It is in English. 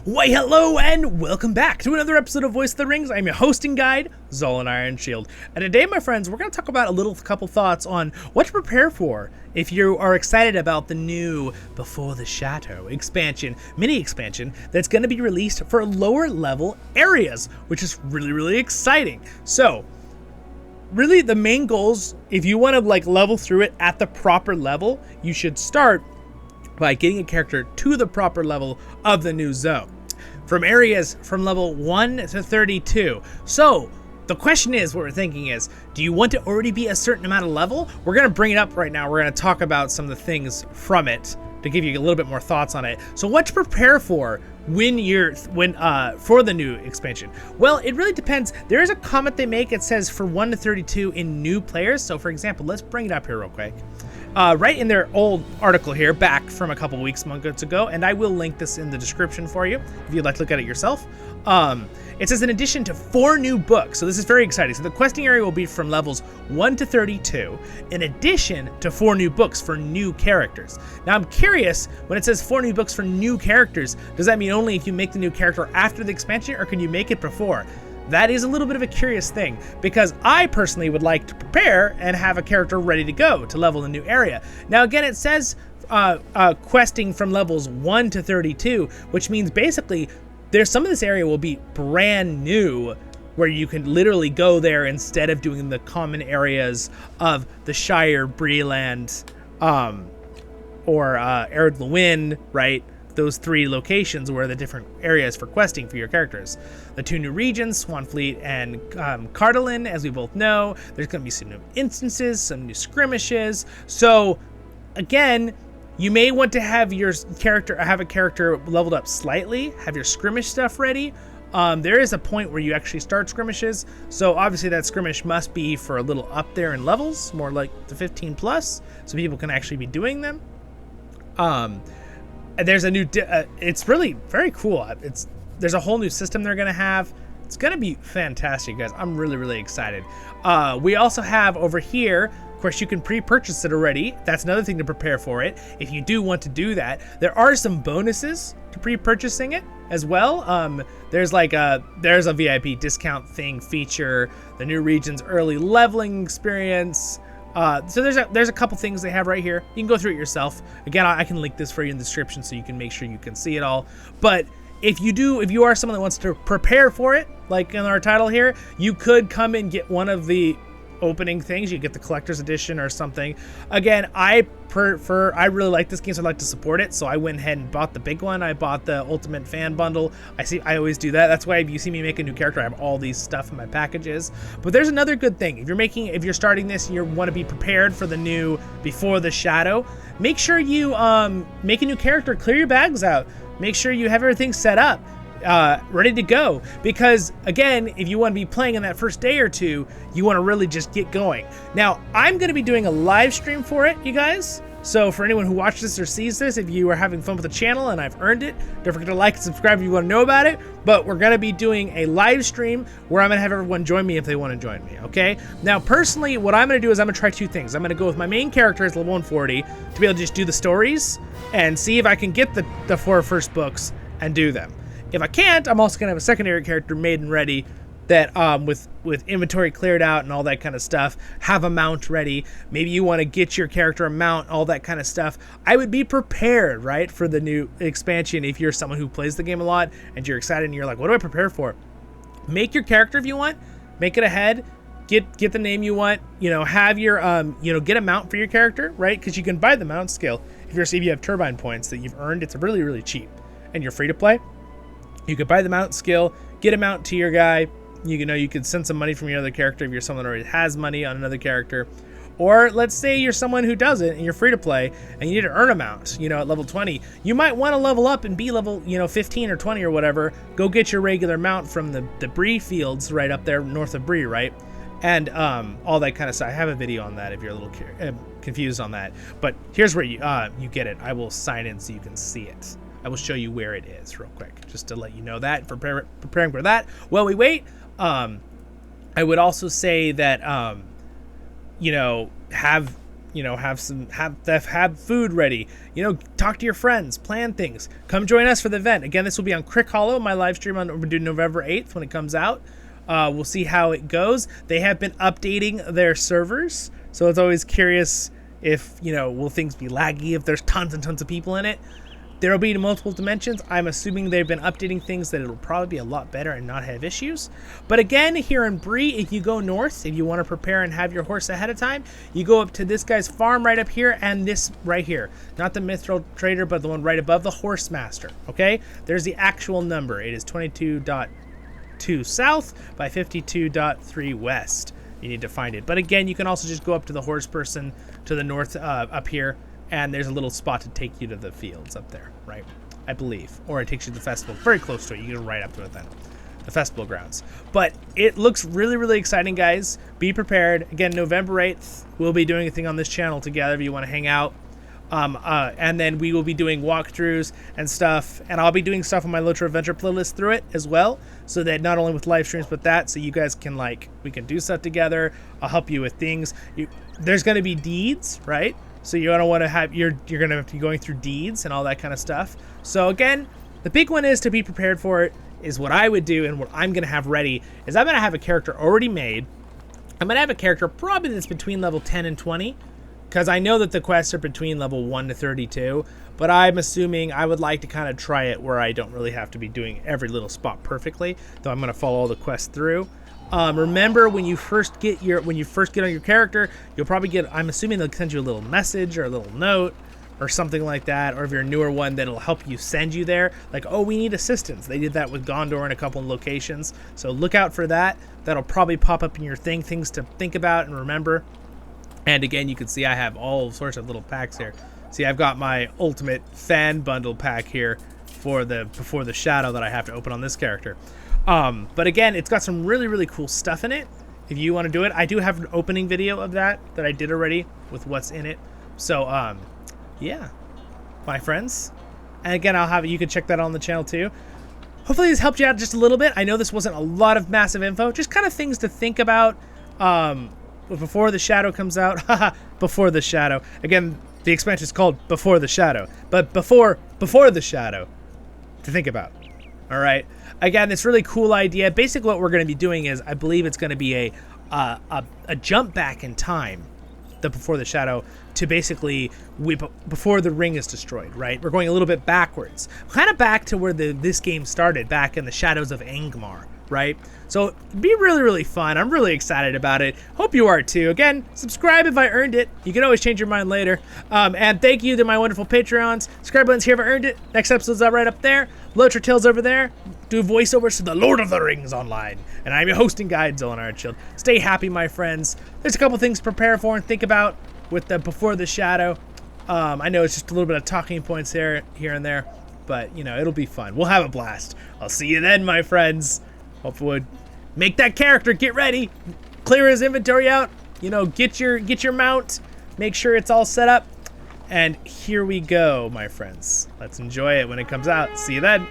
Why, hello and welcome back to another episode of Voice of the Rings. I'm your hosting guide, Zollin Ironshield. And today, my friends, we're going to talk about a couple thoughts on what to prepare for if you are excited about the new Before the Shadow expansion, mini expansion, that's going to be released for lower level areas, which is really exciting. So, really the main goals, if you want to level through it at the proper level, you should start by getting a character to the proper level of the new zone. From areas from level 1 to 32. So, the question is, what we're thinking is, do you want to already be a certain amount of level? We're going to bring it up right now. We're going to talk about some of the things from it to give you a little bit more thoughts on it. So what to prepare for for the new expansion? Well, it really depends. There is a comment they make. It says for 1 to 32 in new players. So for example, let's bring it up here real quick. Right in their old article here, back from a couple months ago, and I will link this in the description for you if you'd like to look at it yourself. It says in addition to 4 new books, so this is very exciting. So the questing area will be from levels 1 to 32, in addition to 4 new books for new characters. Now I'm curious, when it says 4 new books for new characters, does that mean only if you make the new character after the expansion, or can you make it before? That is a little bit of a curious thing, because I personally would like to prepare and have a character ready to go to level the new area. Now again, it says questing from levels 1 to 32, which means basically there's some of this area will be brand new, where you can literally go there instead of doing the common areas of the Shire, Breeland, or Ered Luin, right? Those 3 locations were the different areas for questing for your characters. The 2 new regions, Swanfleet and Cardalin, as we both know. There's going to be some new instances, some new skirmishes. So, again, you may want to have a character leveled up slightly, have your skirmish stuff ready. There is a point where you actually start skirmishes, so obviously that skirmish must be for a little up there in levels, more like the 15 plus, so people can actually be doing them. There's a new, it's really very cool. There's a whole new system they're going to have. It's going to be fantastic, guys. I'm really excited. We also have over here, of course, you can pre-purchase it already. That's another thing to prepare for it. If you do want to do that, there are some bonuses to pre-purchasing it as well. There's a VIP discount thing feature, the new region's early leveling experience. So there's a couple things they have right here. You can go through it yourself. Again, I can link this for you in the description so you can make sure you can see it all. But if you are someone that wants to prepare for it, like in our title here, you could come and get one of the opening things. You get the collector's edition or something. Again, I really like this game, so I like to support it. So I went ahead and bought the big one. I bought the Ultimate Fan Bundle. I always do that. That's why if you see me make a new character, I have all these stuff in my packages. But there's another good thing. If you're starting this and you want to be prepared for the new Before the Shadow, make sure you make a new character, clear your bags out. Make sure you have everything set up, ready to go, because again, if you want to be playing in that first day or two, you want to really just get going. Now, I'm going to be doing a live stream for it, you guys. So for anyone who watches this or sees this, if you are having fun with the channel and I've earned it, don't forget to like and subscribe if you want to know about it. But we're going to be doing a live stream where I'm going to have everyone join me if they want to join me, okay? Now, personally, what I'm going to do is I'm going to try 2 things. I'm going to go with my main character as level 140 to be able to just do the stories and see if I can get the 4 first books and do them. If I can't, I'm also going to have a secondary character made and ready that with inventory cleared out and all that kind of stuff, have a mount ready. Maybe you want to get your character a mount, all that kind of stuff. I would be prepared, right, for the new expansion if you're someone who plays the game a lot and you're excited and you're like, what do I prepare for? Make your character if you want. Make it ahead. Get the name you want. Have your get a mount for your character, right? Because you can buy the mount skill if you have turbine points that you've earned. It's really cheap, and you're free to play. You could buy the mount skill, get a mount to your guy. You could send some money from your other character if you're someone that already has money on another character. Or let's say you're someone who doesn't and you're free to play and you need to earn a mount, at level 20. You might want to level up and be level, 15 or 20 or whatever. Go get your regular mount from the Bree fields right up there north of Bree, right? And all that kind of stuff. I have a video on that if you're a little confused on that. But here's where you get it. I will sign in so you can see it. I will show you where it is real quick, just to let you know that, preparing for that. While we wait, I would also say that, have you know, have food ready, you know, talk to your friends, plan things, come join us for the event. Again, this will be on CrickHollow, my live stream on we're doing November 8th when it comes out. We'll see how it goes. They have been updating their servers, so it's always curious if, you know, will things be laggy if there's tons and tons of people in it. There will be multiple dimensions. I'm assuming they've been updating things that it'll probably be a lot better and not have issues. But again, here in Bree, if you go north, if you want to prepare and have your horse ahead of time, you go up to this guy's farm right up here and this right here. Not the Mithril Trader, but the one right above the Horse Master, okay? There's the actual number. It is 22.2 south by 52.3 west. You need to find it. But again, you can also just go up to the horse person to the north up here, and there's a little spot to take you to the fields up there, right? I believe. Or it takes you to the festival. Very close to it. You can right up to it then. The festival grounds. But it looks really, really exciting, guys. Be prepared. Again, November 8th, we'll be doing a thing on this channel together if you want to hang out. And then we will be doing walkthroughs and stuff. And I'll be doing stuff on my LOTRO Adventure playlist through it as well. So that not only with live streams, but that. So you guys can, like, we can do stuff together. I'll help you with things. There's going to be deeds, right? So you're gonna want to have you're gonna be going through deeds and all that kind of stuff. So again, the big one is to be prepared for it. Is what I would do, and what I'm gonna have ready is I'm gonna have a character already made. I'm gonna have a character probably that's between level 10 and 20, because I know that the quests are between level 1 to 32. But I'm assuming I would like to kind of try it where I don't really have to be doing every little spot perfectly. Though I'm gonna follow all the quests through. Remember, when you first get on your character, you'll probably get, I'm assuming they'll send you a little message or a little note or something like that, or if you're a newer one, that'll help you send you there, like, oh, we need assistance. They did that with Gondor in a couple of locations, so look out for that. That'll probably pop up in your thing, things to think about and remember. And again, you can see I have all sorts of little packs here. See, I've got my ultimate fan bundle pack here for the Before the Shadow that I have to open on this character. But again, it's got some really, really cool stuff in it. If you want to do it, I do have an opening video of that I did already with what's in it. So, yeah, my friends. And again, you can check that on the channel too. Hopefully this helped you out just a little bit. I know this wasn't a lot of massive info, just kind of things to think about, before the Shadow comes out. Before the Shadow. Again, the expansion is called Before the Shadow, but before the Shadow to think about. All right. Again, this really cool idea. Basically, what we're going to be doing is, I believe it's going to be a jump back in time, the Before the Shadow, to basically before the ring is destroyed. Right. We're going a little bit backwards, kind of back to where this game started, back in the Shadows of Angmar. Right. So it'd be really, really fun. I'm really excited about it. Hope you are too. Again, subscribe if I earned it. You can always change your mind later. And thank you to my wonderful Patreons. Subscribe buttons here if I earned it. Next episode's up right up there. LOTRO Tales over there. Do voiceovers to the Lord of the Rings online. And I'm your hosting guide, Zollin Ironshield. Stay happy, my friends. There's a couple things to prepare for and think about with the Before the Shadow. I know it's just a little bit of talking points here and there, but you know, it'll be fun. We'll have a blast. I'll see you then, my friends. Hopefully, make that character, get ready, clear his inventory out, you know, get your mount, make sure it's all set up, and here we go, my friends. Let's enjoy it when it comes out. See you then.